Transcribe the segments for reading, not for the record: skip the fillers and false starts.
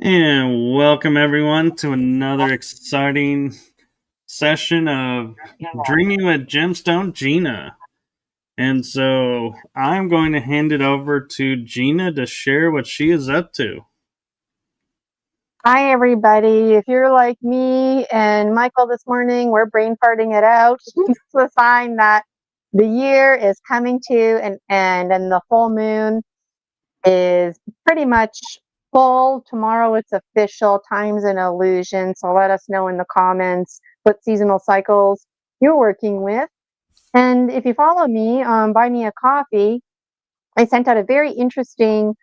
And welcome everyone to another exciting session of Dreaming with Gemstone Gina. And so I'm going to hand it over to Gina to share what she is up to. Hi, everybody. If you're like me and Michael this morning, we're brain farting it out. It's a sign that the year is coming to an end and the full moon is pretty much full. Tomorrow it's official. Time's an illusion. So let us know in the comments what seasonal cycles you're working with. And if you follow me on Buy Me a Coffee, I sent out a very interesting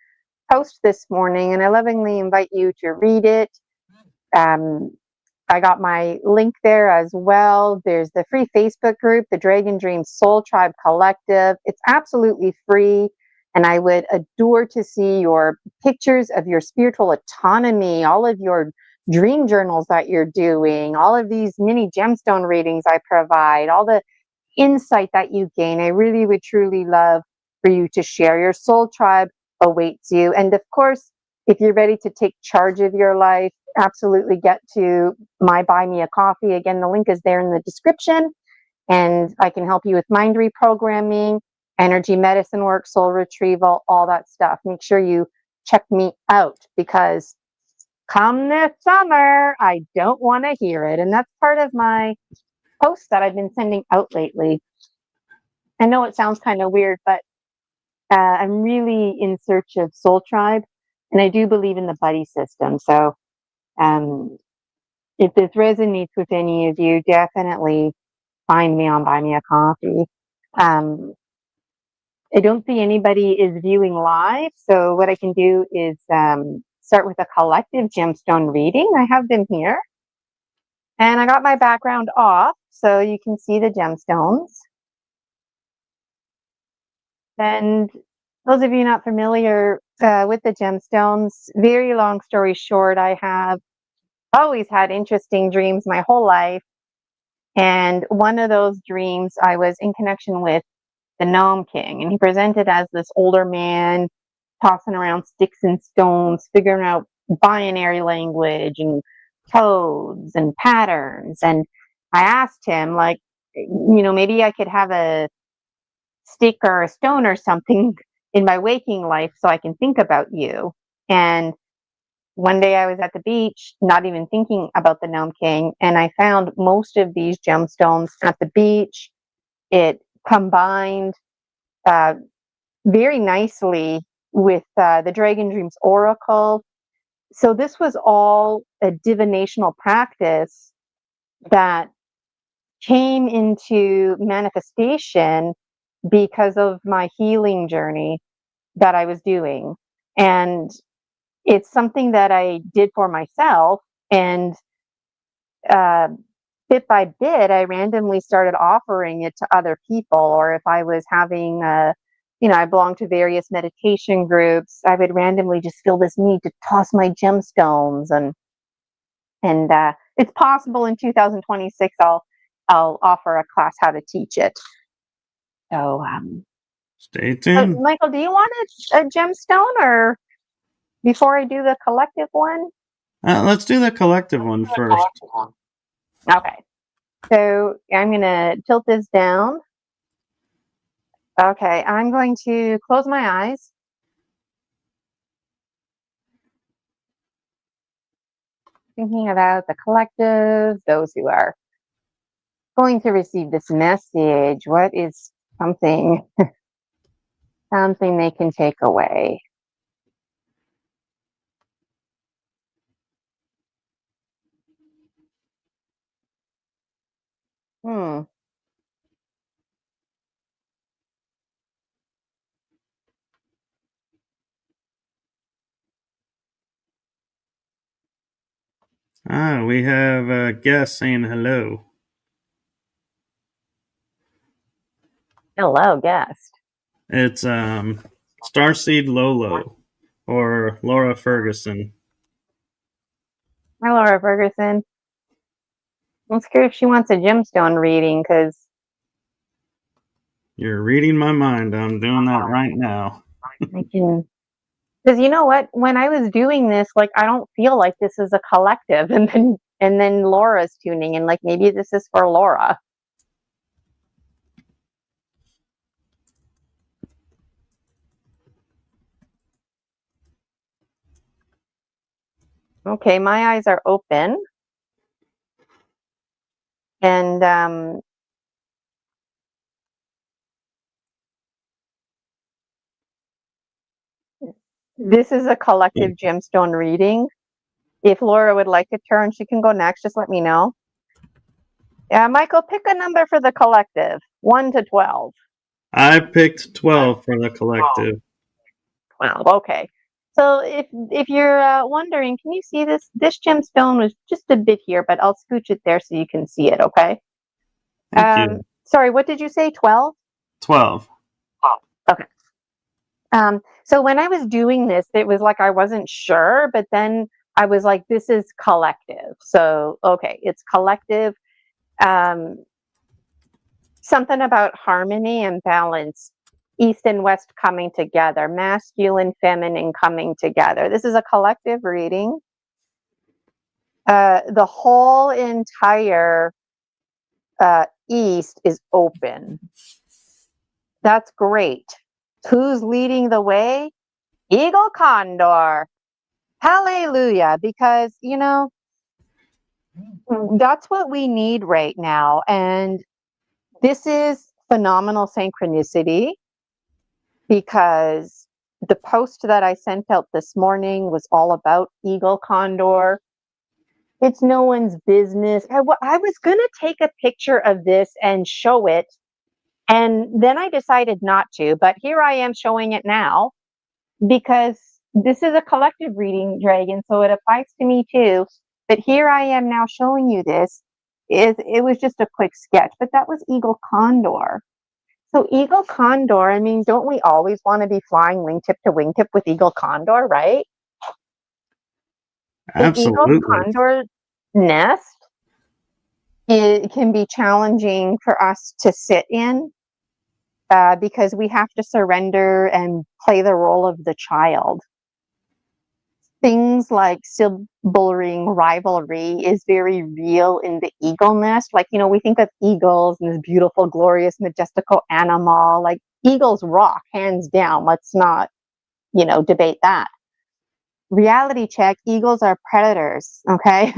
post this morning and I lovingly invite you to read it. I got my link there as well. There's the free Facebook group, the Dragon Dream Soul Tribe Collective. It's absolutely free. And I would adore to see your pictures of your spiritual autonomy, all of your dream journals that you're doing, all of these mini gemstone readings I provide, all the insight that you gain. I really would truly love for you to share. Your soul tribe awaits you. And of course, if you're ready to take charge of your life, absolutely get to my Buy Me a Coffee. Again, the link is there in the description. And I can help you with mind reprogramming, energy medicine work, soul retrieval, all that stuff. Make sure you check me out because come this summer, I don't want to hear it. And that's part of my posts that I've been sending out lately. I know it sounds kind of weird, but I'm really in search of soul tribe, and I do believe in the buddy system. So if this resonates with any of you, definitely find me on Buy Me a Coffee. I don't see anybody is viewing live, so what I can do is start with a collective gemstone reading. I have them here, and I got my background off so you can see the gemstones. And those of you not familiar with the gemstones, very long story short, I have always had interesting dreams my whole life. And one of those dreams, I was in connection with the Gnome King, and he presented as this older man tossing around sticks and stones, figuring out binary language and codes and patterns. And I asked him, like, maybe I could have a stick or a stone or something in my waking life so I can think about you. And one day I was at the beach, not even thinking about the Gnome King, and I found most of these gemstones at the beach. It combined very nicely with the Dragon Dreams Oracle. So this was all a divinational practice that came into manifestation because of my healing journey that I was doing. And it's something that I did for myself. And bit by bit, I randomly started offering it to other people. Or if I was having I belong to various meditation groups, I would randomly just feel this need to toss my gemstones. And it's possible in 2026 I'll offer a class how to teach it. So Stay tuned. Michael, do you want a gemstone, or before I do the collective one? Let's do the collective one first. Okay. So I'm going to tilt this down. Okay, I'm going to close my eyes. Thinking about the collective, those who are going to receive this message. What is something they can take away? We have a guest saying hello. Hello, guest. It's Starseed Lolo or Laura Ferguson. Hi, Laura Ferguson. Let's hear if she wants a gemstone reading, because You're reading my mind. I'm doing that right now. I can Because you know what? When I was doing this, like, I don't feel like this is a collective. And then Laura's tuning in, like, maybe this is for Laura. Okay, my eyes are open. And this is a collective gemstone reading. If Laura would like a turn, she can go next. Just let me know. Yeah, Michael, pick a number for the collective, 1 to 12. I picked 12 for the collective. 12. Okay. So if you're wondering, can you see this? This gemstone was just a bit here, but I'll scooch it there so you can see it. Okay. Thank you. Sorry, what did you say? 12? 12. Okay. So when I was doing this, it was like I wasn't sure, but then I was like, this is collective. So, okay, it's collective. Something about harmony and balance, east and west coming together, masculine, feminine coming together. This is a collective reading. The whole entire east is open. That's great. Who's leading the way? Eagle Condor. Hallelujah. Because, you know, that's what we need right now. And this is phenomenal synchronicity, because the post that I sent out this morning was all about Eagle Condor. It's no one's business. I was going to take a picture of this and show it, and then I decided not to. But here I am showing it now, because this is a collective reading, Dragon, so it applies to me too. But here I am now showing you this. It was just a quick sketch, but that was Eagle Condor. So Eagle Condor, I mean, don't we always want to be flying wingtip to wingtip with Eagle Condor, right? Absolutely. The Eagle Condor nest, it can be challenging for us to sit in, because we have to surrender and play the role of the child. Things like sibling rivalry is very real in the eagle nest. Like, you know, we think of eagles and this beautiful, glorious, majestical animal. Like, eagles rock, hands down. Let's not, you know, debate that. Reality check, eagles are predators, okay?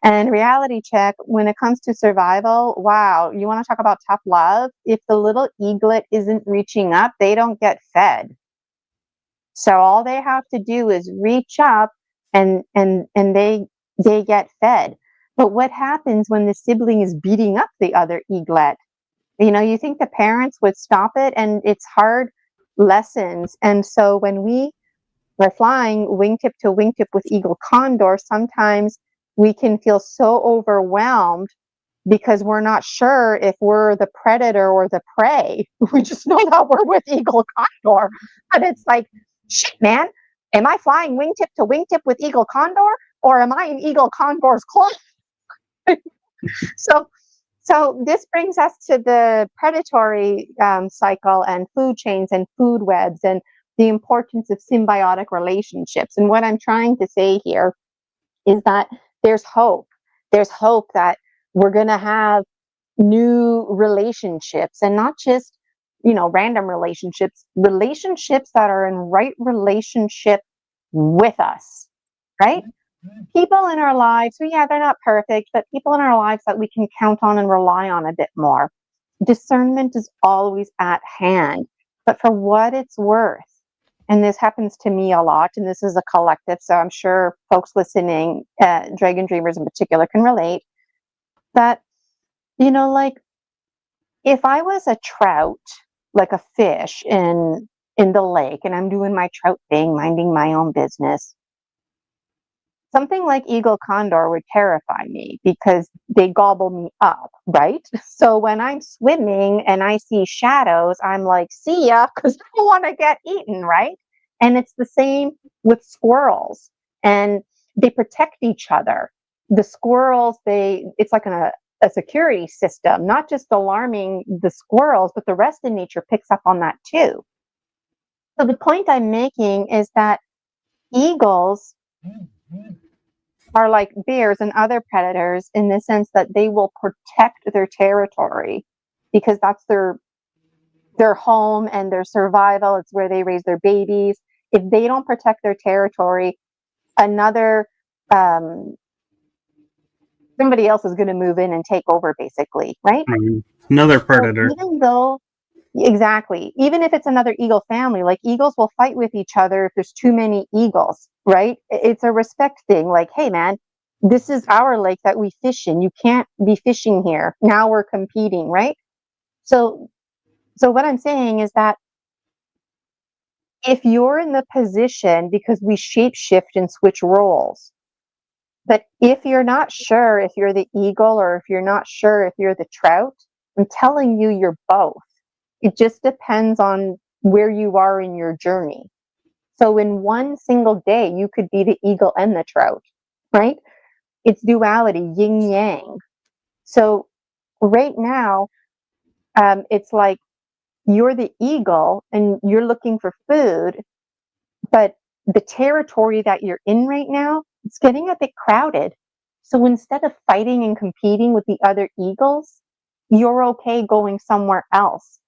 And reality check, when it comes to survival, wow, you want to talk about tough love? If the little eaglet isn't reaching up, they don't get fed. So all they have to do is reach up, and they get fed. But what happens when the sibling is beating up the other eaglet? You know, you think the parents would stop it, and it's hard lessons. And so when we are flying wingtip to wingtip with Eagle Condor, sometimes we can feel so overwhelmed because we're not sure if we're the predator or the prey. We just know that we're with Eagle Condor. But it's like, shit, man, am I flying wingtip to wingtip with Eagle Condor, or am I in Eagle Condor's claw? So this brings us to the predatory cycle and food chains and food webs and the importance of symbiotic relationships. And what I'm trying to say here is that there's hope. There's hope that we're going to have new relationships, and not just, you know, random relationships that are in right relationship with us, right? People in our lives, well, yeah, they're not perfect, but people in our lives that we can count on and rely on a bit more. Discernment is always at hand, but for what it's worth, and this happens to me a lot, and this is a collective, so I'm sure folks listening, Dragon Dreamers in particular, can relate, that, you know, like, if I was a trout, like a fish in the lake, and I'm doing my trout thing, minding my own business, something like Eagle Condor would terrify me because they gobble me up, right? So when I'm swimming and I see shadows, I'm like, see ya, because I don't want to get eaten, right? And it's the same with squirrels, and they protect each other. The squirrels, it's like a security system, not just alarming the squirrels, but the rest of nature picks up on that too. So the point I'm making is that eagles are like bears and other predators in the sense that they will protect their territory because that's their home and their survival. It's where they raise their babies. If they don't protect their territory, another somebody else is going to move in and take over, basically, right? Another predator. So even though, exactly, even if it's another eagle family, like eagles will fight with each other if there's too many eagles, right? It's a respect thing. Like, hey, man, this is our lake that we fish in. You can't be fishing here. Now we're competing, right? So what I'm saying is that if you're in the position, because we shape shift and switch roles, but if you're not sure if you're the eagle or if you're not sure if you're the trout, I'm telling you, you're both. It just depends on where you are in your journey. So in one single day, you could be the eagle and the trout, right? It's duality, yin yang. So right now, it's like you're the eagle and you're looking for food, but the territory that you're in right now, it's getting a bit crowded. So instead of fighting and competing with the other eagles, you're okay going somewhere else.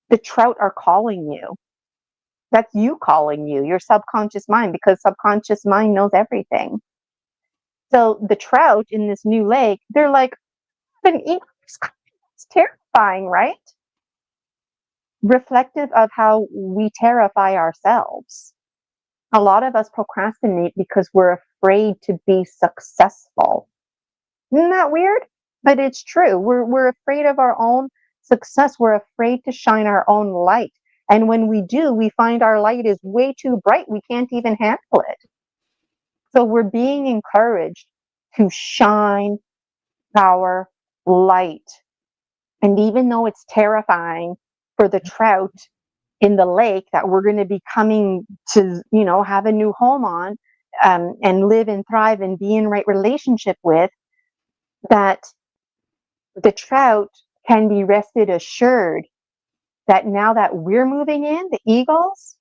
The trout are calling you. That's you calling you, your subconscious mind, because subconscious mind knows everything. So the trout in this new lake, they're like, an eagle, it's terrifying, right? Reflective of how we terrify ourselves. A lot of us procrastinate because we're afraid to be successful. Isn't that weird? But it's true. We're afraid of our own success. We're afraid to shine our own light. And when we do, we find our light is way too bright. We can't even handle it. So we're being encouraged to shine our light. And even though it's terrifying for the trout in the lake that we're going to be coming to, have a new home on, and live and thrive and be in right relationship with, that the trout can be rested assured that now that we're moving in, the eagles,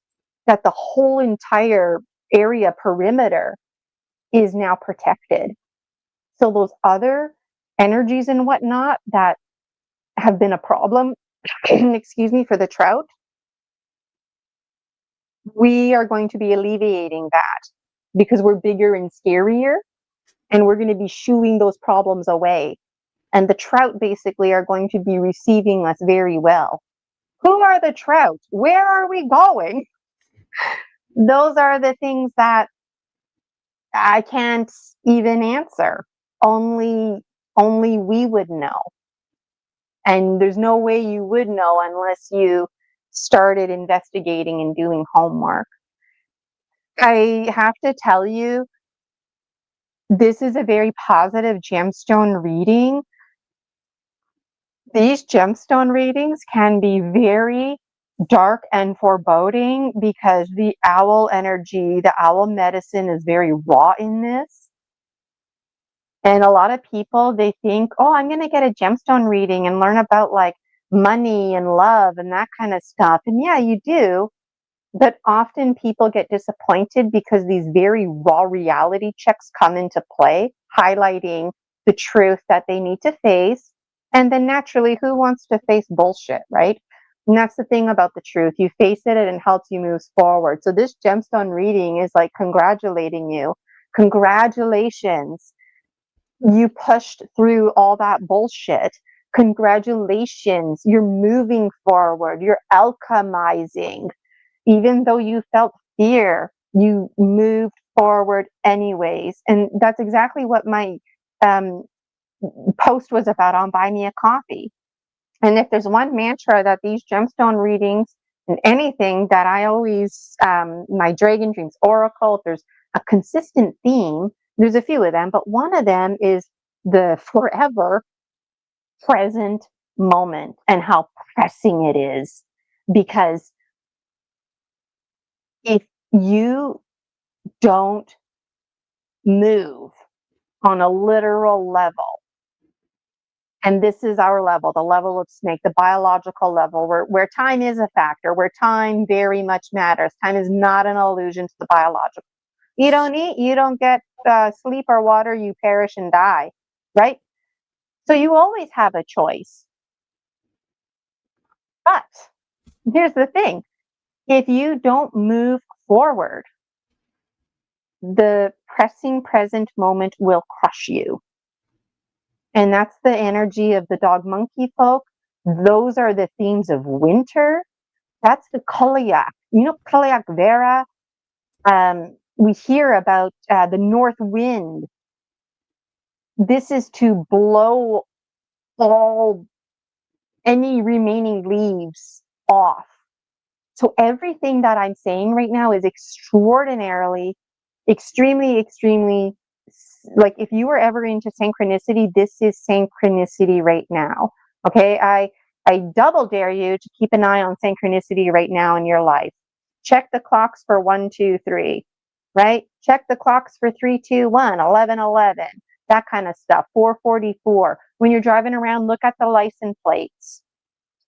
that the whole entire area perimeter is now protected. So those other energies and whatnot that have been a problem, excuse me, for the trout, we are going to be alleviating that because we're bigger and scarier, and we're going to be shooing those problems away. And the trout basically are going to be receiving us very well. Who are the trout? Where are we going? Those are the things that I can't even answer. Only we would know. And there's no way you would know unless you started investigating and doing homework. I have to tell you, this is a very positive gemstone reading. These gemstone readings can be very dark and foreboding because the owl energy, the owl medicine is very raw in this. And a lot of people, they think, oh, I'm going to get a gemstone reading and learn about like money and love and that kind of stuff. And yeah, you do. But often people get disappointed because these very raw reality checks come into play, highlighting the truth that they need to face. And then naturally, who wants to face bullshit, right? And that's the thing about the truth. You face it and it helps you move forward. So this gemstone reading is like congratulating you. Congratulations. You pushed through all that bullshit. Congratulations. You're moving forward. You're alchemizing. Even though you felt fear, you moved forward anyways. And that's exactly what my post was about on Buy Me a Coffee. And if there's one mantra that these gemstone readings and anything that I always, my Dragon Dreams Oracle, if there's a consistent theme, there's a few of them, but one of them is the forever present moment and how pressing it is. Because if you don't move on a literal level, and this is our level, the level of snake, the biological level, where time is a factor, where time very much matters. Time is not an illusion to the biological. You don't eat, you don't get sleep or water, you perish and die, right? So you always have a choice. But here's the thing. If you don't move forward, the pressing present moment will crush you. And that's the energy of the dog monkey folk. Those are the themes of winter. That's the Koliak. You know, Koliak Vera. We hear about the north wind. This is to blow any remaining leaves off. So everything that I'm saying right now is extraordinarily, extremely, like if you were ever into synchronicity, this is synchronicity right now. Okay, I double dare you to keep an eye on synchronicity right now in your life. Check the clocks for 1, 2, 3, right? Check the clocks for 3, 2, 1, 11, 11, that kind of stuff. 444. When you're driving around, look at the license plates.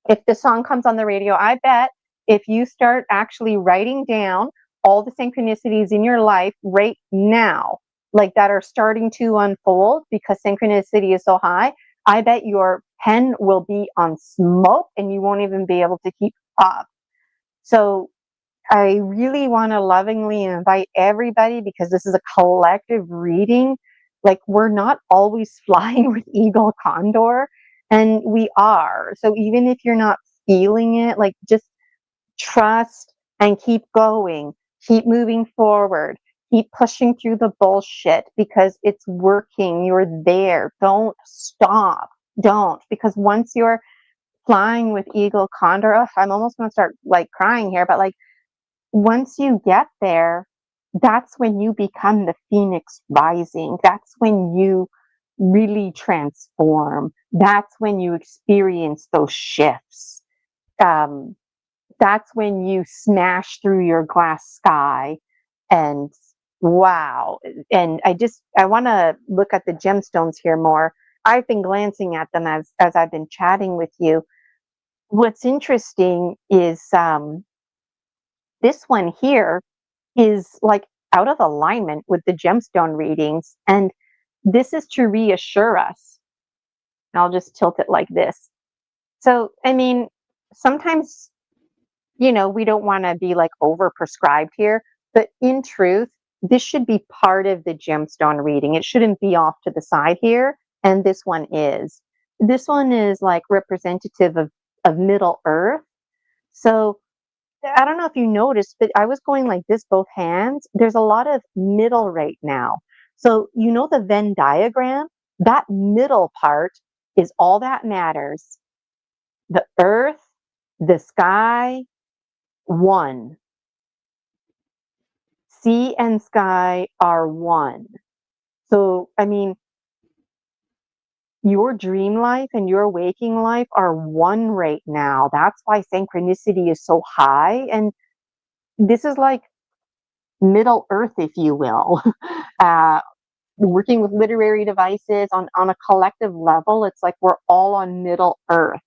If the song comes on the radio, I bet if you start actually writing down all the synchronicities in your life right now, like that are starting to unfold because synchronicity is so high, I bet your pen will be on smoke and you won't even be able to keep up. So I really want to lovingly invite everybody, because this is a collective reading. Like, we're not always flying with Eagle Condor, and we are. So even if you're not feeling it, like, just trust and keep going, keep moving forward, keep pushing through the bullshit because it's working. You're there. Don't stop. Don't, because once you're flying with Eagle Condor, I'm almost going to start like crying here, but like, once you get there, that's when you become the phoenix rising. That's when you really transform. That's when you experience those shifts. That's when you smash through your glass sky and wow. And I want to look at the gemstones here more. I've been glancing at them as I've been chatting with you. What's interesting is this one here is like out of alignment with the gemstone readings. And this is to reassure us. I'll just tilt it like this. So, I mean, sometimes, you know, we don't want to be like over prescribed here, but in truth, this should be part of the gemstone reading. It shouldn't be off to the side here. And this one is. This one is like representative of Middle Earth. So I don't know if you noticed, but I was going like this, both hands. There's a lot of middle right now. So, you know, the Venn diagram, that middle part is all that matters. The earth, the sky, one. Sea and sky are one. So, I mean, your dream life and your waking life are one right now. That's why synchronicity is so high. And this is like Middle Earth, if you will. Working with literary devices on a collective level, it's like we're all on Middle Earth.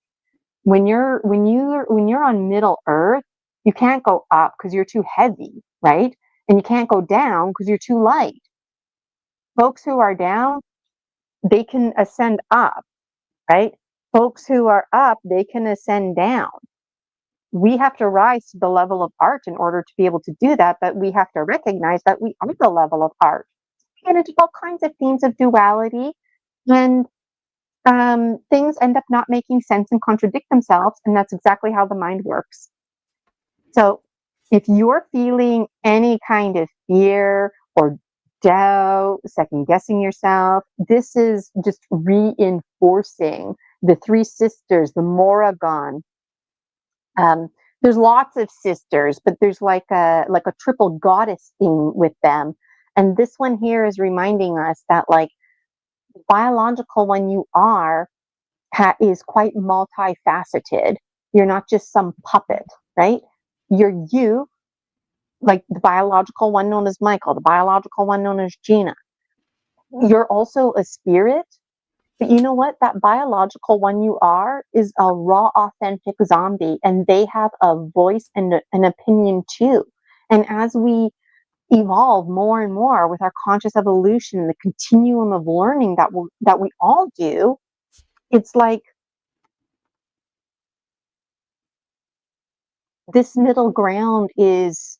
When you're on Middle Earth, you can't go up because you're too heavy, right? And you can't go down because you're too light. Folks who are down, they can ascend up, right? Folks who are up, they can ascend down. We have to rise to the level of art in order to be able to do that, but we have to recognize that we are the level of art. And it's all kinds of themes of duality, and things end up not making sense and contradict themselves, and that's exactly how the mind works. So if you're feeling any kind of fear or doubt, second guessing yourself, this is just reinforcing the three sisters, the Moragon. There's lots of sisters, but there's like a triple goddess theme with them. And this one here is reminding us that like the biological one you are is quite multifaceted. You're not just some puppet, right? You're you, like the biological one known as Michael, the biological one known as Gina. You're also a spirit. But you know what? That biological one you are is a raw, authentic zombie, and they have a voice and an opinion too. And as we evolve more and more with our conscious evolution, the continuum of learning that we all do, it's like this middle ground is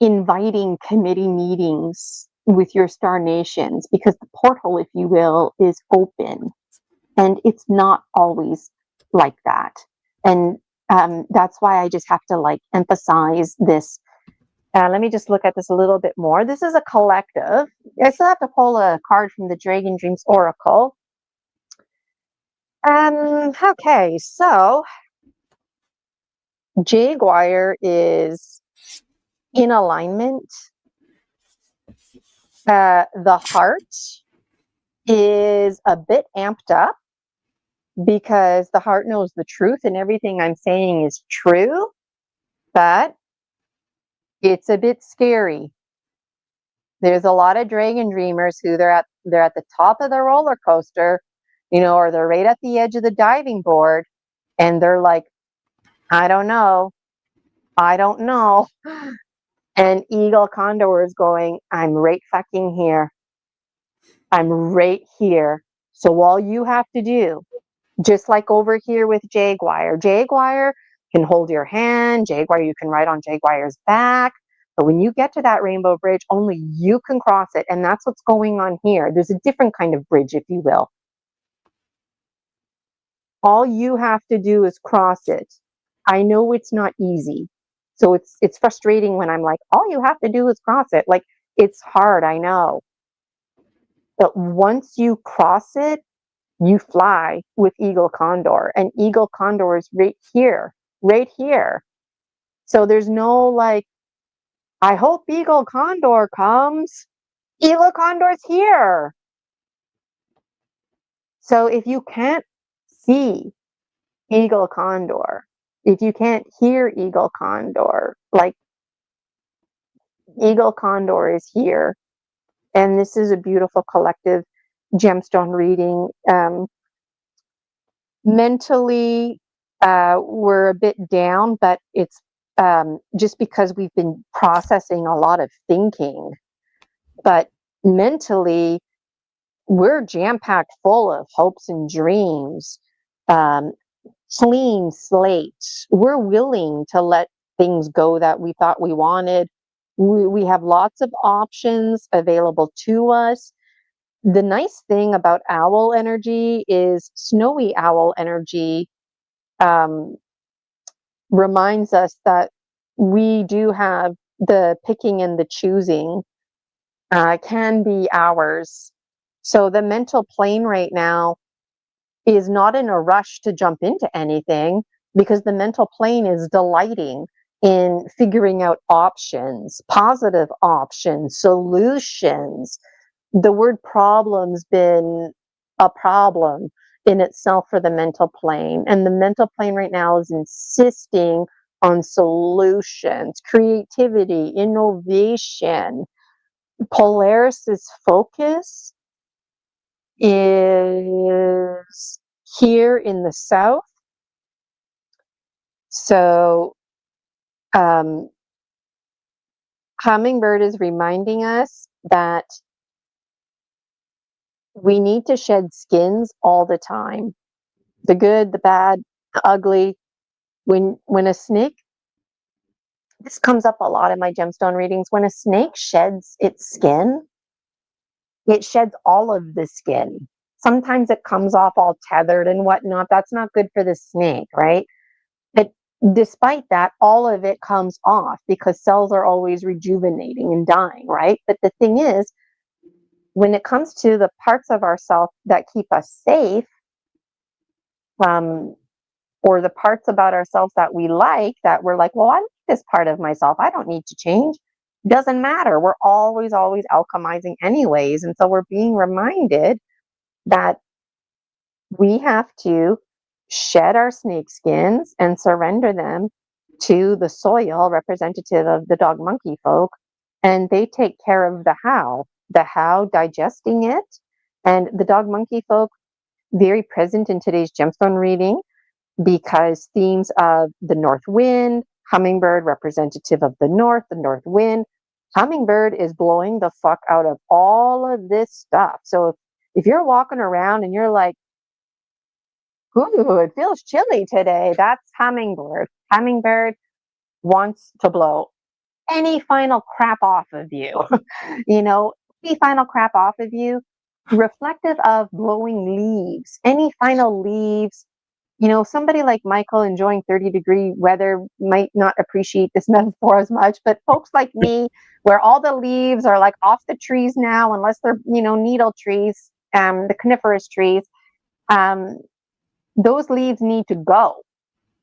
inviting committee meetings with your star nations, because the portal, if you will, is open, and it's not always like that. And that's why I just have to like emphasize this. Let me just look at this a little bit more. This is a collective. I still have to pull a card from the Dragon Dreams Oracle. Okay, so Jaguar is in alignment. The heart is a bit amped up because the heart knows the truth and everything I'm saying is true, but it's a bit scary. There's a lot of dragon dreamers who they're at the top of the roller coaster, or they're right at the edge of the diving board, and they're like, I don't know. And Eagle Condor is going, I'm right fucking here. I'm right here. So all you have to do, just like over here with Jaguar can hold your hand. Jaguar, you can ride on Jaguar's back. But when you get to that rainbow bridge, only you can cross it. And that's what's going on here. There's a different kind of bridge, if you will. All you have to do is cross it. I know it's not easy. So it's frustrating when I'm like, all you have to do is cross it. Like, it's hard, I know. But once you cross it, you fly with Eagle Condor. And Eagle Condor is right here. So there's no like, I hope Eagle Condor comes. Eagle Condor's here. So if you can't see Eagle Condor, if you can't hear Eagle Condor, like, Eagle Condor is here. And this is a beautiful collective gemstone reading. Mentally, we're a bit down, but it's just because we've been processing a lot of thinking. But mentally, we're jam-packed full of hopes and dreams. Clean slate. We're willing to let things go that we thought we wanted. We have lots of options available to us. The nice thing about owl energy is snowy owl energy reminds us that we do have the picking and the choosing can be ours. So the mental plane right now is not in a rush to jump into anything, because the mental plane is delighting in figuring out options, positive options, solutions. The word problem's been a problem in itself for the mental plane. And the mental plane right now is insisting on solutions, creativity, innovation. Polaris's focus is here in the south. So Hummingbird is reminding us that we need to shed skins all the time. The good, the bad, the ugly. When a snake, this comes up a lot in my gemstone readings, when a snake sheds its skin, it sheds all of the skin. Sometimes it comes off all tethered and whatnot. That's not good for the snake, right? But despite that, all of it comes off because cells are always rejuvenating and dying, right? But the thing is, when it comes to the parts of ourselves that keep us safe, or the parts about ourselves that we like, that we're like, well, I like this part of myself, I don't need to change. Doesn't matter. We're always alchemizing anyways. And so we're being reminded that we have to shed our snake skins and surrender them to the soil, representative of the dog monkey folk, and they take care of the how digesting it. And the dog monkey folk, very present in today's gemstone reading, because themes of the north wind, Hummingbird, representative of the north wind. Hummingbird is blowing the fuck out of all of this stuff. So if you're walking around and you're like, ooh, it feels chilly today, that's hummingbird. Hummingbird wants to blow any final crap off of you. Any final crap off of you, reflective of blowing leaves, any final leaves. Somebody like Michael enjoying 30-degree weather might not appreciate this metaphor as much, but folks like me, where all the leaves are like off the trees now, unless they're, needle trees, the coniferous trees, those leaves need to go.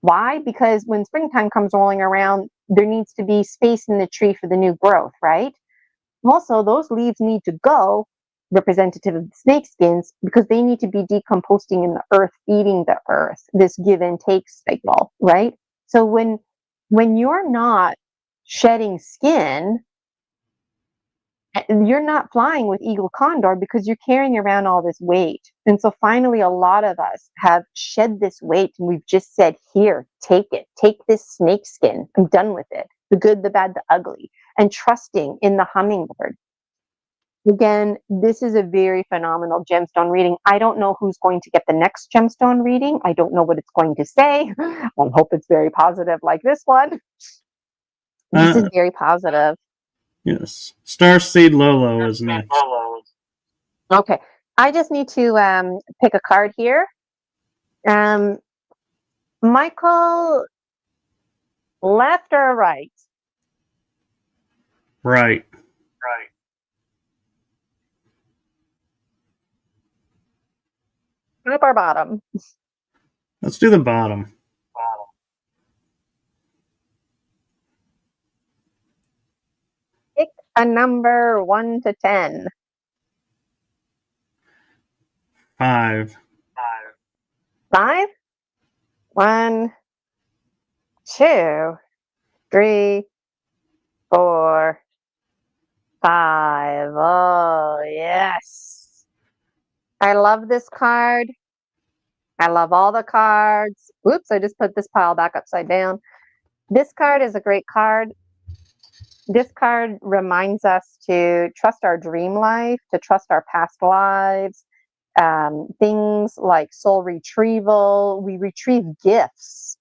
Why? Because when springtime comes rolling around, there needs to be space in the tree for the new growth, right? Also, those leaves need to go, representative of the snake skins, because they need to be decomposing in the earth, eating the earth, this give and take cycle, right? So when you're not shedding skin, you're not flying with eagle condor because you're carrying around all this weight. And so finally, a lot of us have shed this weight and we've just said, here, take it, take this snake skin. I'm done with it. The good, the bad, the ugly, and trusting in the hummingbird. Again, this is a very phenomenal gemstone reading. I don't know who's going to get the next gemstone reading. I don't know what it's going to say. I hope it's very positive like this one. This is very positive. Yes. Starseed Lolo is next. Okay. I just need to pick a card here. Michael, left or right? Right. Top or bottom? Let's do the bottom. Pick a number 1 to 10. 5. 5? 1, 2, 3, 4, 5. Oh, yes. I love this card. I love all the cards. Oops, I just put this pile back upside down. This card is a great card. This card reminds us to trust our dream life, to trust our past lives, things like soul retrieval. We retrieve gifts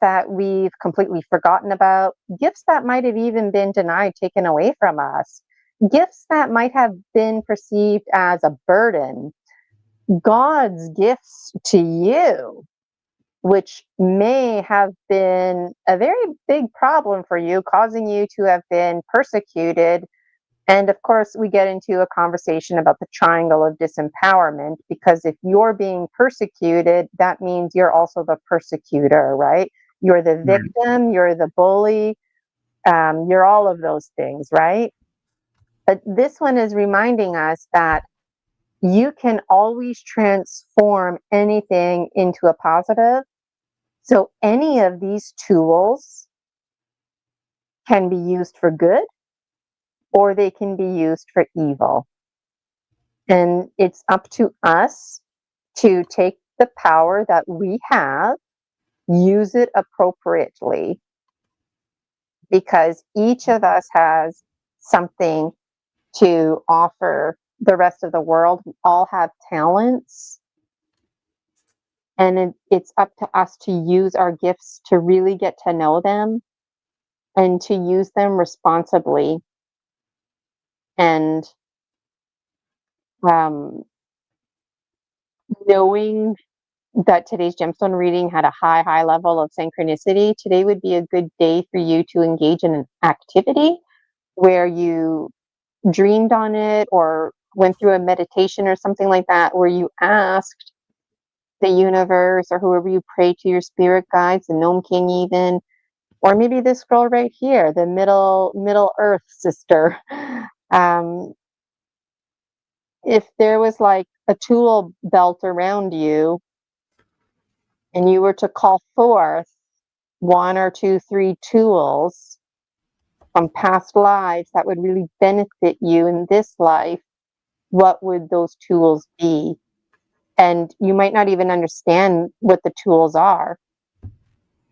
that we've completely forgotten about, gifts that might have even been denied, taken away from us, gifts that might have been perceived as a burden. God's gifts to you, which may have been a very big problem for you, causing you to have been persecuted. And of course, we get into a conversation about the triangle of disempowerment, because if you're being persecuted, that means you're also the persecutor, right? You're the victim, you're the bully, you're all of those things, right? But this one is reminding us that you can always transform anything into a positive. So any of these tools can be used for good, or they can be used for evil. And it's up to us to take the power that we have, use it appropriately, because each of us has something to offer the rest of the world. We all have talents, and it's up to us to use our gifts to really get to know them and to use them responsibly. And knowing that today's gemstone reading had a high level of synchronicity, today would be a good day for you to engage in an activity where you dreamed on it or went through a meditation or something like that, where you asked the universe or whoever you pray to, your spirit guides, the gnome king even, or maybe this girl right here, the middle earth sister. If there was like a tool belt around you and you were to call forth 1 or 2, 3 tools from past lives that would really benefit you in this life, what would those tools be? And you might not even understand what the tools are.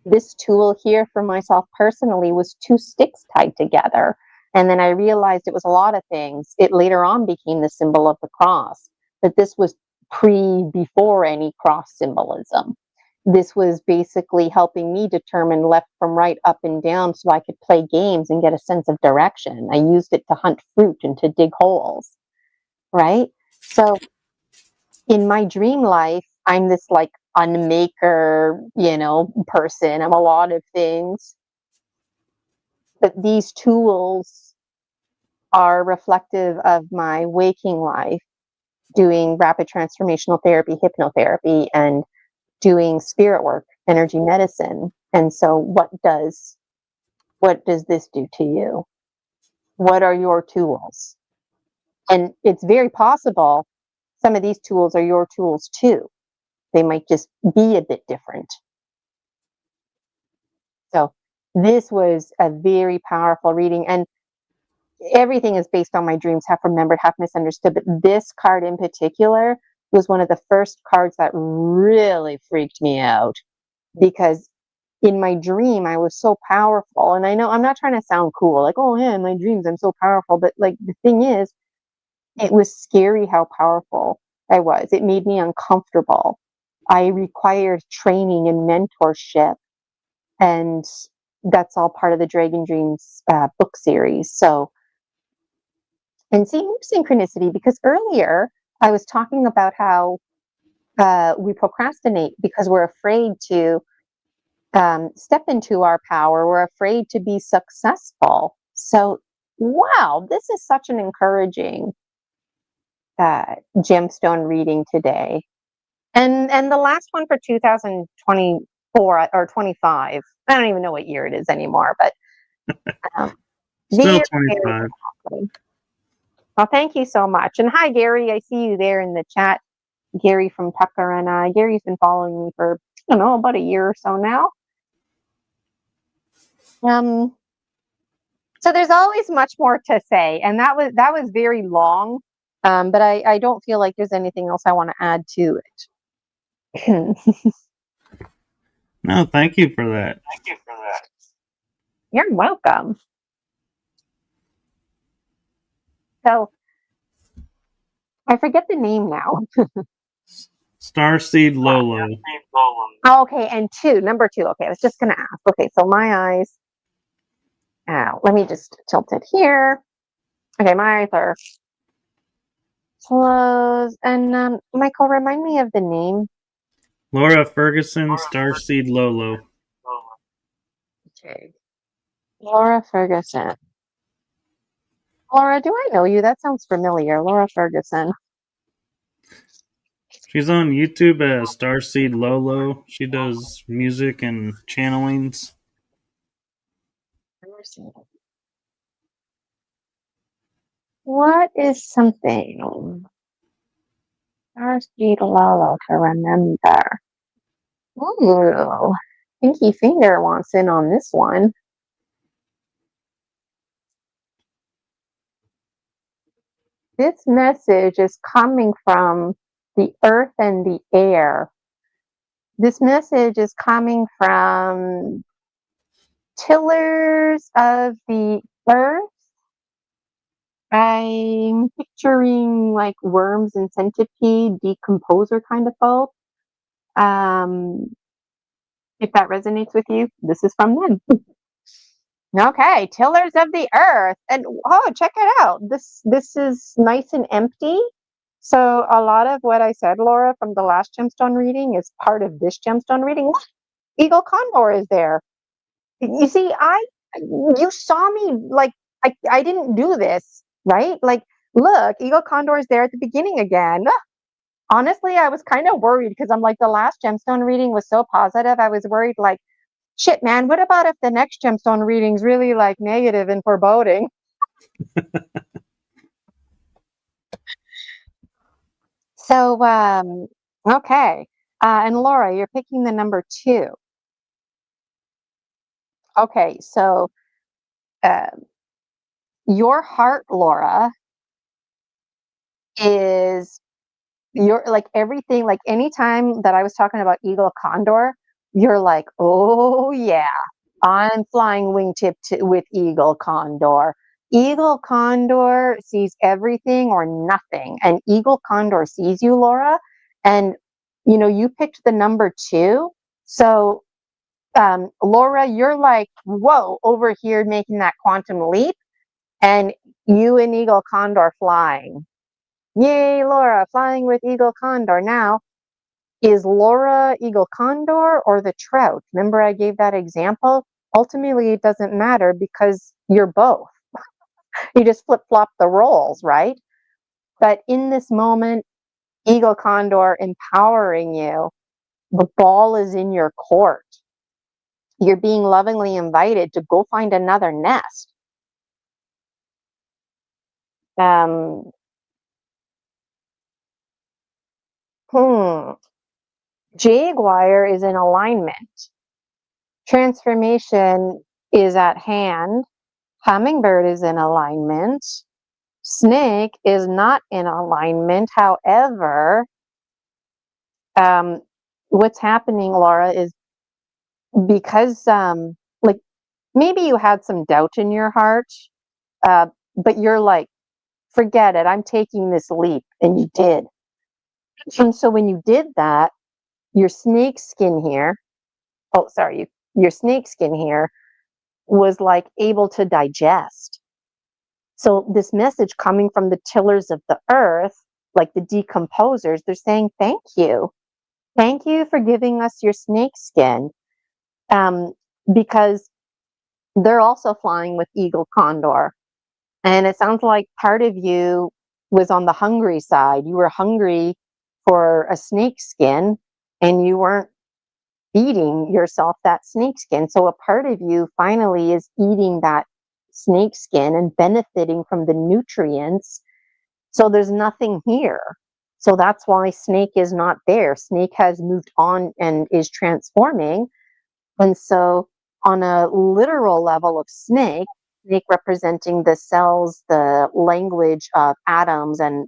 this tool here for myself personally was 2 sticks tied together. And then I realized it was a lot of things. It later on became the symbol of the cross, but this was before any cross symbolism. This was basically helping me determine left from right, up and down, so I could play games and get a sense of direction. I used it to hunt fruit and to dig holes, right? So in my dream life, I'm this like unmaker, person. I'm a lot of things. But these tools are reflective of my waking life, doing rapid transformational therapy, hypnotherapy, and doing spirit work, energy medicine. And so what does this do to you? What are your tools? And it's very possible some of these tools are your tools too. They might just be a bit different. So this was a very powerful reading, and everything is based on my dreams, half remembered, half misunderstood. But this card in particular was one of the first cards that really freaked me out, because in my dream I was so powerful. And I know I'm not trying to sound cool, like, oh yeah, in my dreams I'm so powerful. But like, the thing is, it was scary how powerful I was. It made me uncomfortable. I required training and mentorship, and that's all part of the Dragon Dreams book series. So, and see, synchronicity, because earlier I was talking about how we procrastinate because we're afraid to step into our power. We're afraid to be successful. So, wow, this is such an encouraging gemstone reading today. And the last one for 2024 or 25. I don't even know what year it is anymore, but Still very, 25. very well, thank you so much. And hi, Gary. I see you there in the chat. Gary from Tucker, and Gary's been following me for, I don't know, about a year or so now. So there's always much more to say, and that was very long, but I don't feel like there's anything else I want to add to it. No, thank you for that. You're welcome. So I forget the name now. Starseed Lolo. Okay, and number two. Okay, I was just gonna ask. Okay, so my eyes. Let me just tilt it here. Okay, my eyes are closed. And Michael, remind me of the name. Laura Ferguson, Starseed Lolo. Okay. Laura Ferguson. Laura, do I know you? That sounds familiar. Laura Ferguson. She's on YouTube as Starseed Lolo. She does music and channelings. What is something Starseed Lolo to remember? Ooh, Pinky Finger wants in on this one. This message is coming from the earth and the air. This message is coming from tillers of the earth. I'm picturing like worms and centipede, decomposer kind of folk. If that resonates with you, this is from them. Okay, tillers of the earth. And oh, check it out. This is nice and empty. So a lot of what I said, Laura, from the last gemstone reading is part of this gemstone reading. Eagle Condor is there. You see, you saw me like I didn't do this, right? Like, look, Eagle Condor is there at the beginning again. Honestly, I was kind of worried because I'm like, the last gemstone reading was so positive. I was worried, like, shit, man, what about if the next gemstone reading's really like negative and foreboding? So, okay. And Laura, you're picking the number 2. Okay, so your heart, Laura, is your like everything. Like anytime that I was talking about Eagle Condor, you're like, oh yeah, I'm flying wingtip with eagle condor. Eagle condor sees everything or nothing, and eagle condor sees you, Laura. And you picked the number 2, so Laura, you're like, whoa, over here making that quantum leap, and you and eagle condor flying. Yay, Laura, flying with eagle condor. Now, is Laura eagle condor or the trout? Remember I gave that example? Ultimately, it doesn't matter because you're both. You just flip-flop the roles, right? But in this moment, eagle condor empowering you, the ball is in your court. You're being lovingly invited to go find another nest. Jaguar is in alignment. Transformation is at hand. Hummingbird is in alignment. Snake is not in alignment. However, what's happening, Laura, is because like maybe you had some doubt in your heart, but you're like, forget it, I'm taking this leap, and you did. And so when you did that, your snake skin here, your snake skin here was like able to digest. So this message coming from the tillers of the earth, like the decomposers, they're saying, thank you. Thank you for giving us your snake skin. Because they're also flying with eagle condor. And it sounds like part of you was on the hungry side. You were hungry for a snake skin, and you weren't feeding yourself that snake skin. So a part of you finally is eating that snake skin and benefiting from the nutrients. So there's nothing here. So that's why snake is not there. Snake has moved on and is transforming. And so on a literal level of snake representing the cells, the language of atoms and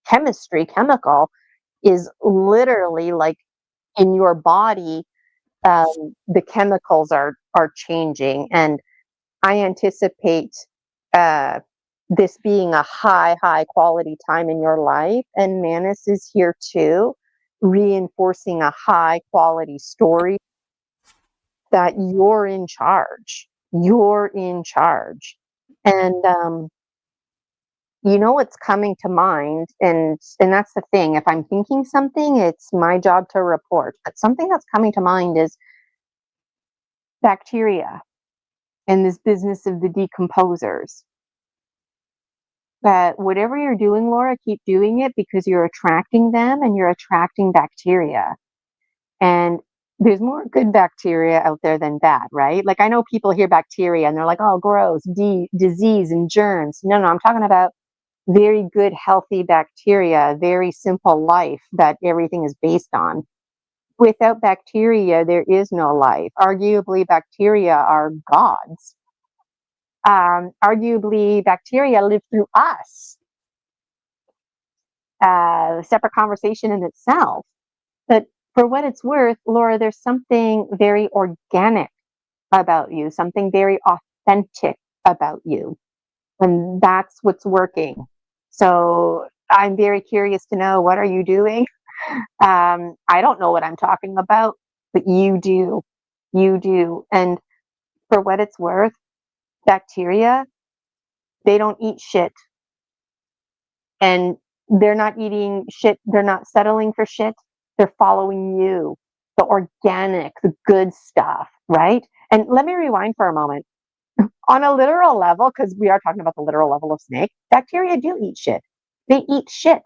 chemical, is literally like in your body, the chemicals are changing. And I anticipate this being a high quality time in your life. And Manus is here too, reinforcing a high quality story that you're in charge. You're in charge. And what's coming to mind, and that's the thing. If I'm thinking something, it's my job to report. But something that's coming to mind is bacteria and this business of the decomposers. That whatever you're doing, Laura, keep doing it, because you're attracting them and you're attracting bacteria. And there's more good bacteria out there than bad, right? Like I know people hear bacteria and they're like, oh, gross, disease and germs. No, I'm talking about very good, healthy bacteria, very simple life that everything is based on. Without bacteria, there is no life. Arguably, bacteria are gods. Arguably, bacteria live through us. Separate conversation in itself. But for what it's worth, Laura, there's something very organic about you, something very authentic about you. And that's what's working. So I'm very curious to know, what are you doing? I don't know what I'm talking about, but you do. You do. And for what it's worth, bacteria, they don't eat shit. And they're not eating shit. They're not settling for shit. They're following you, the organic, the good stuff, right? And let me rewind for a moment. On a literal level, because we are talking about the literal level of snake, bacteria do eat shit. They eat shit.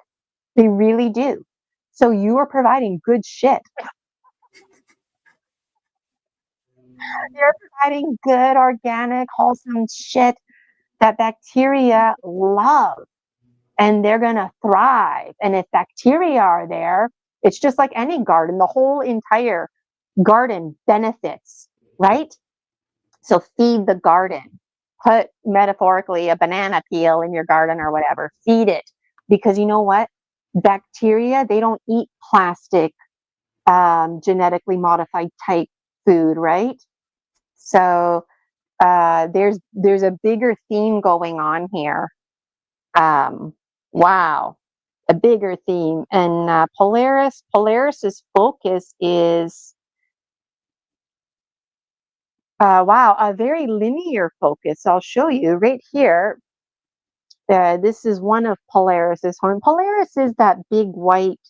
They really do. So you are providing good shit. You're providing good, organic, wholesome shit that bacteria love. And they're going to thrive. And if bacteria are there, it's just like any garden. The whole entire garden benefits, right? So feed the garden. Put, metaphorically, a banana peel in your garden or whatever. Feed it. Because you know what? Bacteria, they don't eat plastic genetically modified type food, right? So there's a bigger theme going on here. Wow, a bigger theme. And Polaris's focus is wow, a very linear focus. I'll show you right here. This is one of Polaris's horn. Polaris is that big white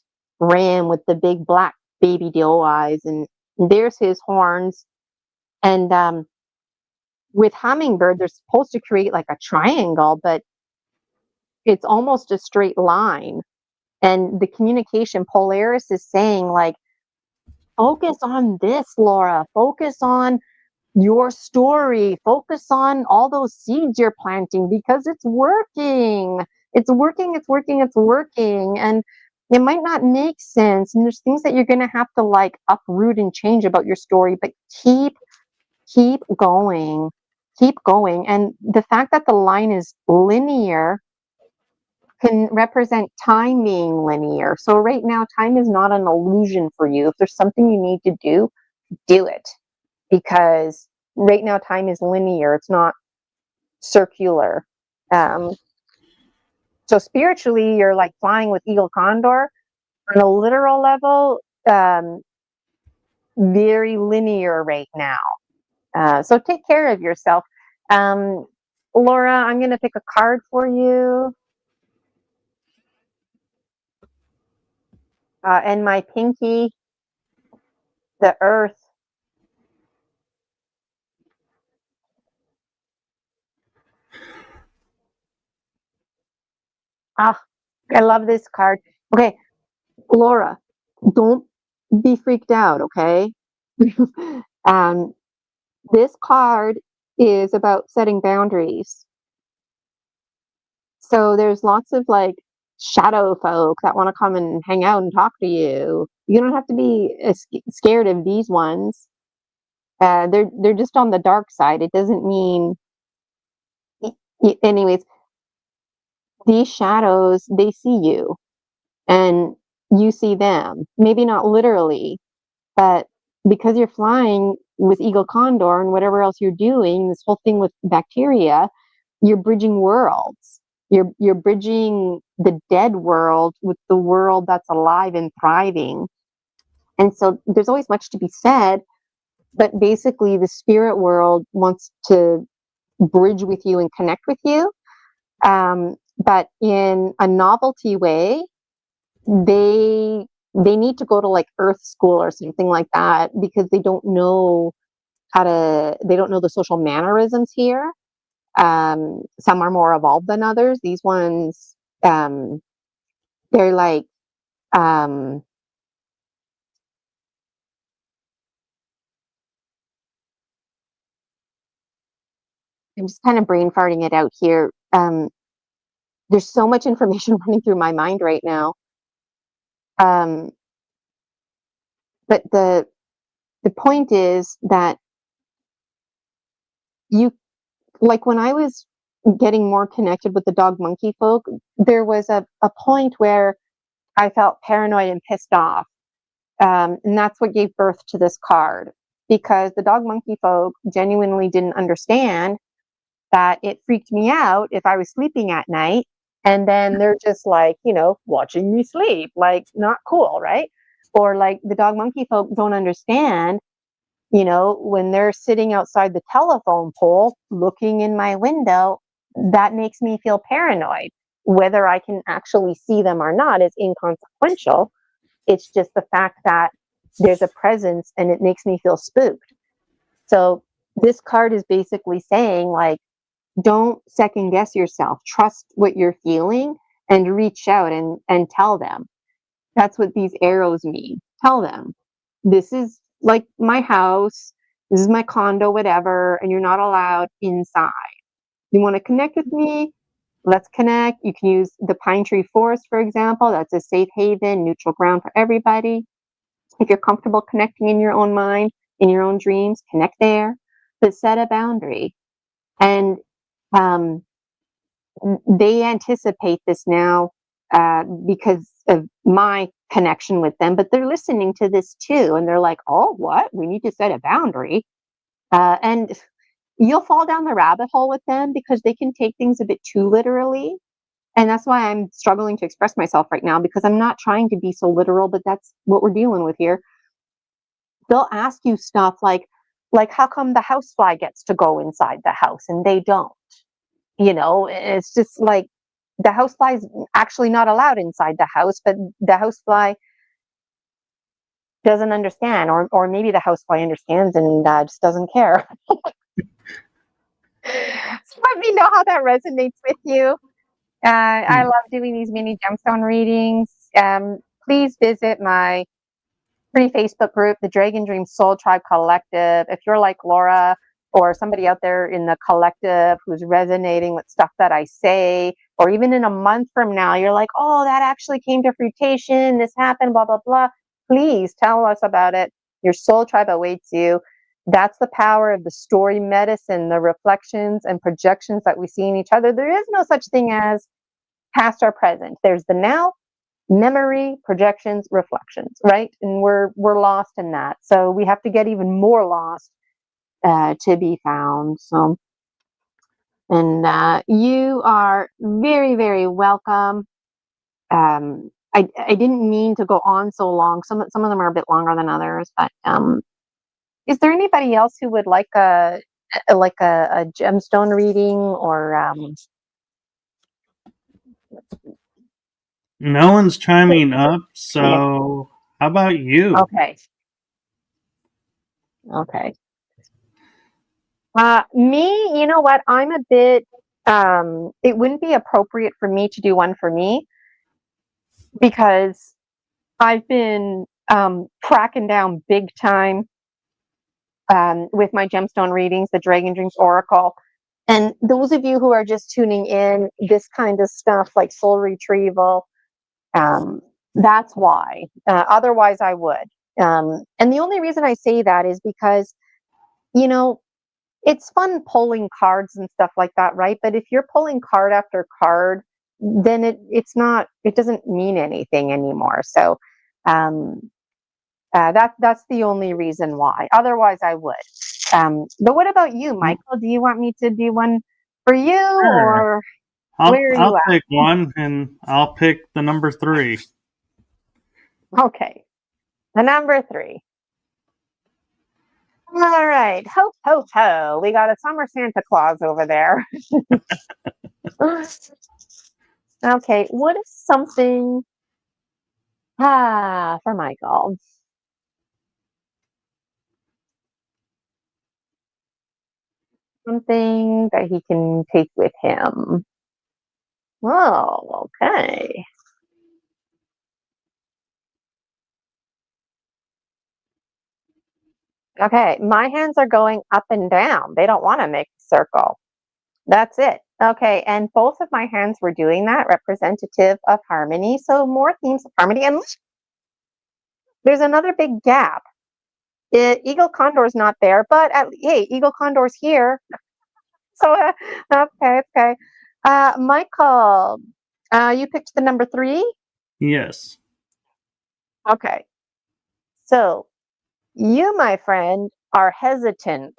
ram with the big black baby doe eyes, and there's his horns. And with hummingbird, they're supposed to create like a triangle, but it's almost a straight line. And the communication, Polaris is saying like, focus on this, Laura. Focus on your story. Focus on all those seeds you're planting because it's working. It's working, it's working, it's working. And it might not make sense. And there's things that you're going to have to like uproot and change about your story, but keep going. Keep going. And the fact that the line is linear can represent time being linear. So right now, time is not an illusion for you. If there's something you need to do it. Because right now, time is linear. It's not circular. So spiritually, you're like flying with eagle condor. On a literal level, very linear right now. So take care of yourself. Laura, I'm going to pick a card for you. And my pinky, the earth. Ah, I love this card. Okay, Laura, don't be freaked out, okay? This card is about setting boundaries. So there's lots of like shadow folk that want to come and hang out and talk to you. You don't have to be scared of these ones. They're just on the dark side. It doesn't mean, anyways. These shadows, they see you, and you see them. Maybe not literally, but because you're flying with eagle condor and whatever else you're doing, this whole thing with bacteria, you're bridging worlds. You're bridging the dead world with the world that's alive and thriving. And so there's always much to be said, but basically the spirit world wants to bridge with you and connect with you, but in a novelty way. They need to go to like earth school or something like that because they don't know they don't know the social mannerisms here. Some are more evolved than others. These ones, they're like, I'm just kind of brain farting it out here. There's so much information running through my mind right now. But the point is that you, like when I was getting more connected with the dog monkey folk, there was a point where I felt paranoid and pissed off. And that's what gave birth to this card, because the dog monkey folk genuinely didn't understand that it freaked me out if I was sleeping at night. And then they're just like, watching me sleep, like not cool, right? Or like the dog monkey folk don't understand, when they're sitting outside the telephone pole looking in my window, that makes me feel paranoid. Whether I can actually see them or not is inconsequential. It's just the fact that there's a presence and it makes me feel spooked. So this card is basically saying, like, don't second guess yourself. Trust what you're feeling and reach out and tell them. That's what these arrows mean. Tell them, this is like my house, this is my condo, whatever, and you're not allowed inside. You want to connect with me? Let's connect. You can use the pine tree forest, for example. That's a safe haven, neutral ground for everybody. If you're comfortable connecting in your own mind, in your own dreams, connect there, but set a boundary. And they anticipate this now because my connection with them, but they're listening to this too, and they're like, oh, what? We need to set a boundary. And you'll fall down the rabbit hole with them because they can take things a bit too literally. And that's why I'm struggling to express myself right now, because I'm not trying to be so literal, but that's what we're dealing with here. They'll ask you stuff like how come the housefly gets to go inside the house and they don't? It's just like the housefly is actually not allowed inside the house, but the housefly doesn't understand, or maybe the housefly understands and just doesn't care. So let me know how that resonates with you. I love doing these mini gemstone readings. Please visit my free Facebook group, the Dragon Dream Soul Tribe Collective. If you're like Laura or somebody out there in the collective who's resonating with stuff that I say, or even in a month from now, you're like, oh, that actually came to fruition, this happened, blah, blah, blah. Please tell us about it. Your soul tribe awaits you. That's the power of the story medicine, the reflections and projections that we see in each other. There is no such thing as past or present. There's the now, memory, projections, reflections, right? And we're lost in that. So we have to get even more lost to be found. So, and you are very, very welcome. I didn't mean to go on so long. Some of them are a bit longer than others, but is there anybody else who would like a gemstone reading, or No one's chiming up, so how about you? Okay. Me, you know what? I'm a bit, it wouldn't be appropriate for me to do one for me, because I've been cracking down big time with my gemstone readings, the Dragon Dreams Oracle. And those of you who are just tuning in, this kind of stuff like soul retrieval, that's why. Otherwise, I would. And the only reason I say that is because, it's fun pulling cards and stuff like that, right? But if you're pulling card after card, then it doesn't mean anything anymore. So that's the only reason why. Otherwise, I would. But what about you, Michael? Do you want me to do one for you, Sure. or where are you I'll at? pick one, and I'll pick the number 3. Okay, the number 3. All right, ho ho ho! We got a summer Santa Claus over there. Okay, what is something for Michael? Something that he can take with him. Oh, okay. Okay, my hands are going up and down. They don't want to make a circle. That's it. Okay, and both of my hands were doing that, representative of harmony. So more themes of harmony. And there's another big gap. Eagle Condor's not there, but hey, Eagle Condor's here. So, okay. Michael, you picked the number 3? Yes. Okay. So, you, my friend, are hesitant.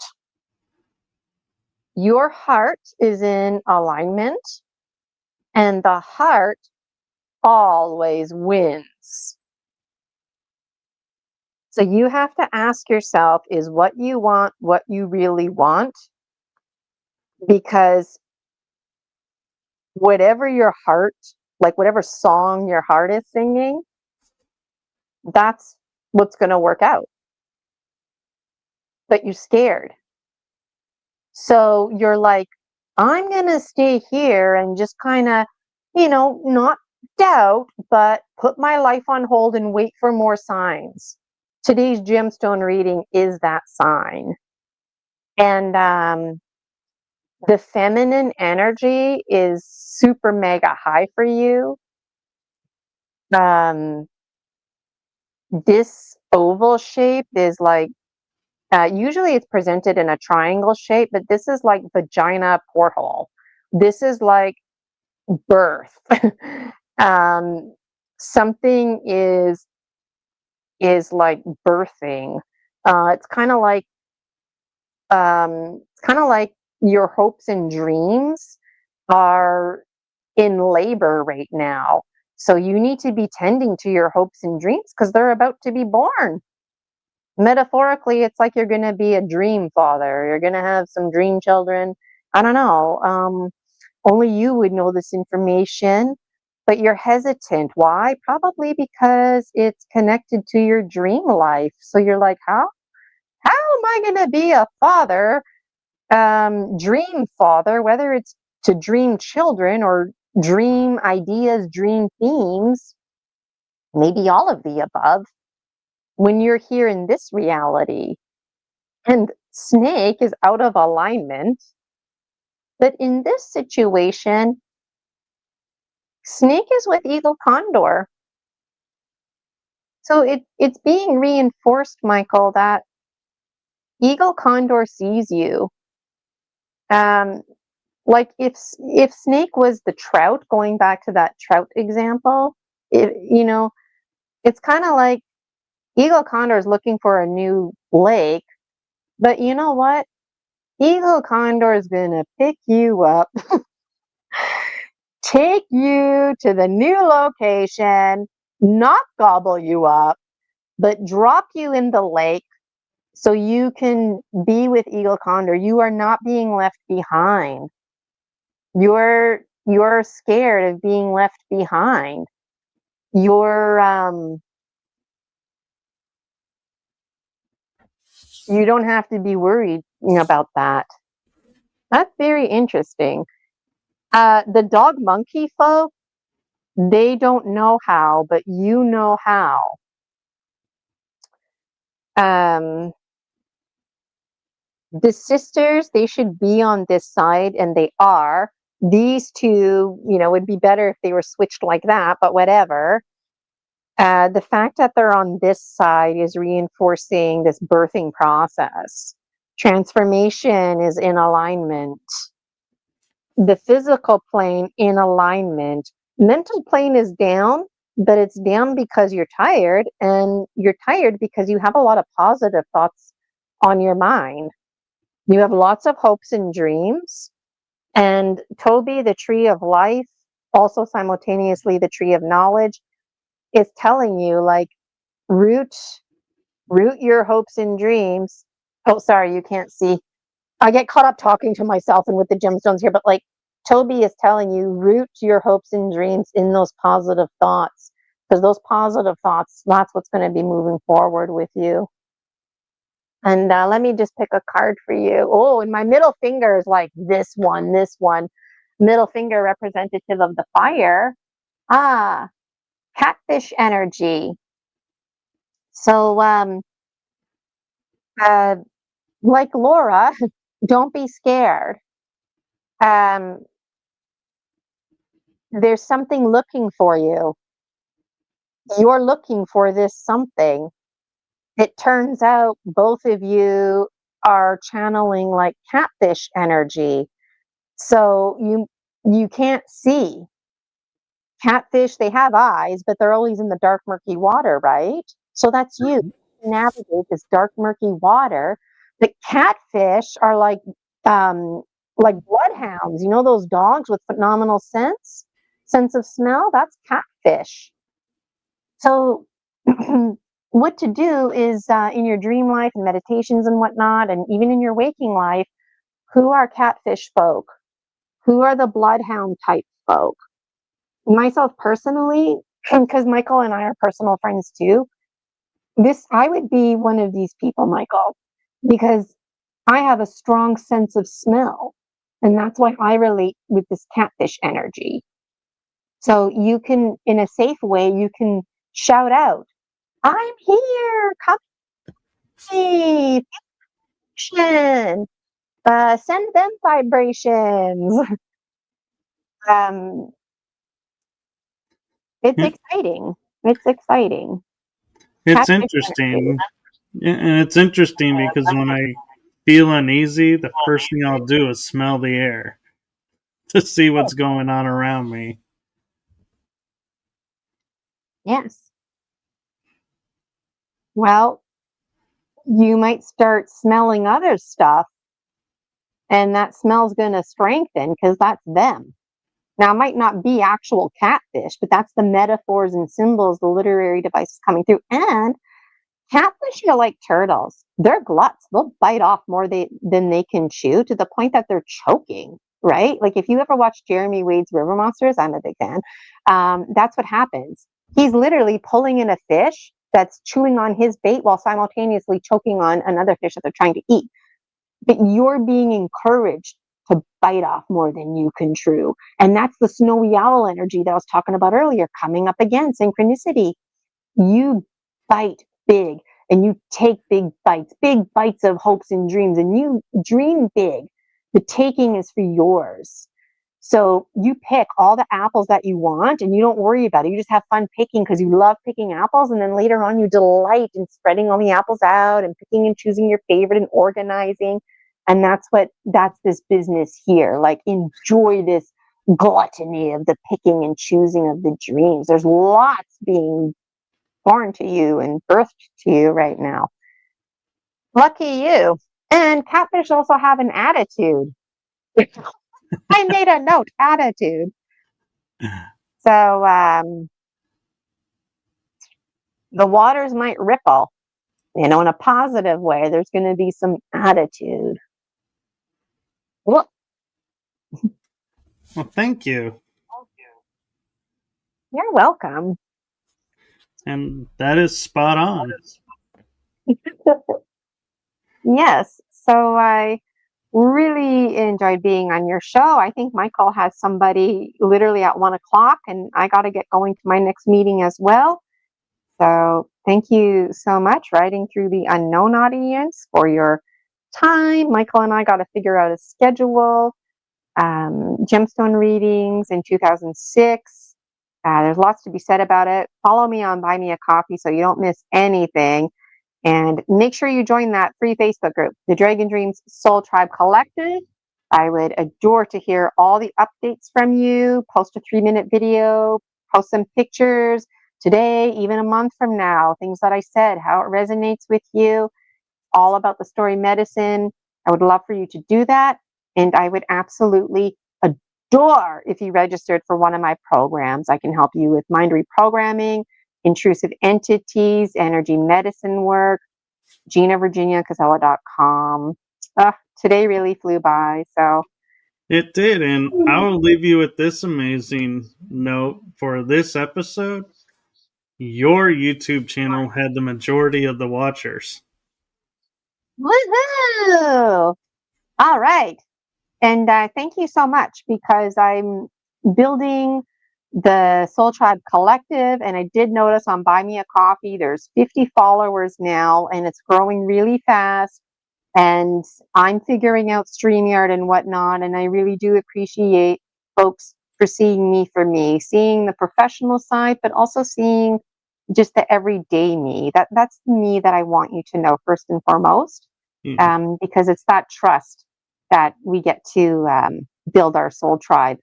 Your heart is in alignment, and the heart always wins. So you have to ask yourself, is what you want what you really want? Because whatever your heart, like whatever song your heart is singing, that's what's going to work out. But you're scared. So you're like, I'm going to stay here and just kind of, not doubt, but put my life on hold and wait for more signs. Today's gemstone reading is that sign. And the feminine energy is super mega high for you. This oval shape is like, usually it's presented in a triangle shape, but this is like vagina porthole. This is like birth. something is like birthing. It's kind of like your hopes and dreams are in labor right now. So you need to be tending to your hopes and dreams because they're about to be born. Metaphorically, it's like you're going to be a dream father. You're going to have some dream children. I don't know. Only you would know this information, but you're hesitant. Why? Probably because it's connected to your dream life. So you're like, how am I going to be a father, dream father, whether it's to dream children or dream ideas, dream themes, maybe all of the above, when you're here in this reality? And snake is out of alignment. But in this situation, snake is with eagle condor. So it's being reinforced, Michael, that eagle condor sees you. Like if snake was the trout, going back to that trout example, it's kind of like eagle condor is looking for a new lake, but you know what? Eagle condor is gonna pick you up, take you to the new location, not gobble you up, but drop you in the lake so you can be with eagle condor. You are not being left behind. You're scared of being left behind. You're you don't have to be worried about that. That's very interesting. The dog monkey folk, they don't know how, but you know how. The sisters, they should be on this side, and they are. These two, would be better if they were switched like that, but whatever. The fact that they're on this side is reinforcing this birthing process. Transformation is in alignment. The physical plane in alignment. Mental plane is down, but it's down because you're tired, and you're tired because you have a lot of positive thoughts on your mind. You have lots of hopes and dreams. And Toby, the tree of life, also simultaneously the tree of knowledge, is telling you, like, root your hopes and dreams. Oh, sorry, you can't see. I get caught up talking to myself and with the gemstones here, but like Toby is telling you, root your hopes and dreams in those positive thoughts, because those positive thoughts, that's what's going to be moving forward with you. And let me just pick a card for you. Oh, and my middle finger is like this one. Middle finger representative of the fire. Catfish energy. So, like Laura, don't be scared. There's something looking for you. You're looking for this something. It turns out both of you are channeling like catfish energy. So you can't see. Catfish, they have eyes, but they're always in the dark, murky water, right? So that's you. Navigate this dark, murky water. The catfish are like bloodhounds. You know those dogs with phenomenal sense of smell? That's catfish. So what to do is in your dream life and meditations and whatnot, and even in your waking life, who are catfish folk? Who are the bloodhound type folk? Myself personally, because Michael and I are personal friends too, I would be one of these people, Michael, because I have a strong sense of smell, and that's why I relate with this catfish energy. So you can, in a safe way, you can shout out, "I'm here, come see, send them vibrations." um, it's Yeah, exciting. It's exciting. it's Catfish energy. interesting. Yeah, and it's interesting because when I feel uneasy, the first thing I'll do is smell the air to see what's going on around me. Yes. Well, you might start smelling other stuff, and that smell's going to strengthen because that's them. Now, it might not be actual catfish, but that's the metaphors and symbols, the literary devices coming through. And catfish are like turtles. They're gluts. They'll bite off more than they can chew, to the point that they're choking, right? Like if you ever watch Jeremy Wade's River Monsters, I'm a big fan. That's what happens. He's literally pulling in a fish that's chewing on his bait while simultaneously choking on another fish that they're trying to eat. But you're being encouraged to bite off more than you can chew. And that's the snowy owl energy that I was talking about earlier, coming up again, synchronicity. You bite big and you take big bites of hopes and dreams, and you dream big. The taking is for yours. So you pick all the apples that you want and you don't worry about it. You just have fun picking because you love picking apples. And then later on, you delight in spreading all the apples out and picking and choosing your favorite and organizing. And that's this business here. Like, enjoy this gluttony of the picking and choosing of the dreams. There's lots being born to you and birthed to you right now. Lucky you. And catfish also have an attitude. I made a note, attitude. So the waters might ripple, in a positive way. There's going to be some attitude. Well, thank you. You're welcome. And that is spot on. Yes. So I really enjoyed being on your show. I think Michael has somebody literally at 1:00, and I got to get going to my next meeting as well. So thank you so much, Riding Through the Unknown audience, for your time. Michael and I got to figure out a schedule. Gemstone readings in 2006. There's lots to be said about it. Follow me on Buy Me a Coffee so you don't miss anything. And make sure you join that free Facebook group, the Dragon Dreams Soul Tribe Collective. I would adore to hear all the updates from you. Post a 3-minute video, post some pictures today, even a month from now, things that I said, how it resonates with you, all about the story medicine. I would love for you to do that. And I would absolutely adore if you registered for one of my programs. I can help you with mind reprogramming, intrusive entities, energy medicine work. Gina, virginiacasella.com. Today really flew by. So it did. And I will leave you with this amazing note for this episode. Your YouTube channel had the majority of the watchers. Woohoo! All right. And thank you so much, because I'm building the Soul Tribe Collective, and I did notice on Buy Me a Coffee, there's 50 followers now, and it's growing really fast. And I'm figuring out StreamYard and whatnot, and I really do appreciate folks for seeing me for me, seeing the professional side, but also seeing just the everyday me. That's me that I want you to know first and foremost, because it's that trust that we get to build our soul tribe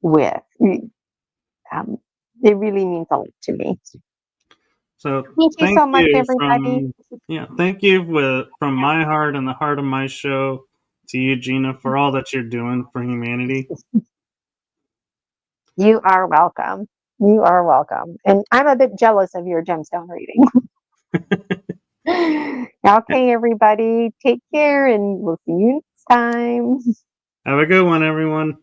with. It really means a lot to me. So thank you so much, everybody. Thank you from my heart and the heart of my show to you, Gina, for all that you're doing for humanity. You are welcome. You are welcome. And I'm a bit jealous of your gemstone reading. Okay, everybody, take care, and we'll see you next time. Have a good one, everyone.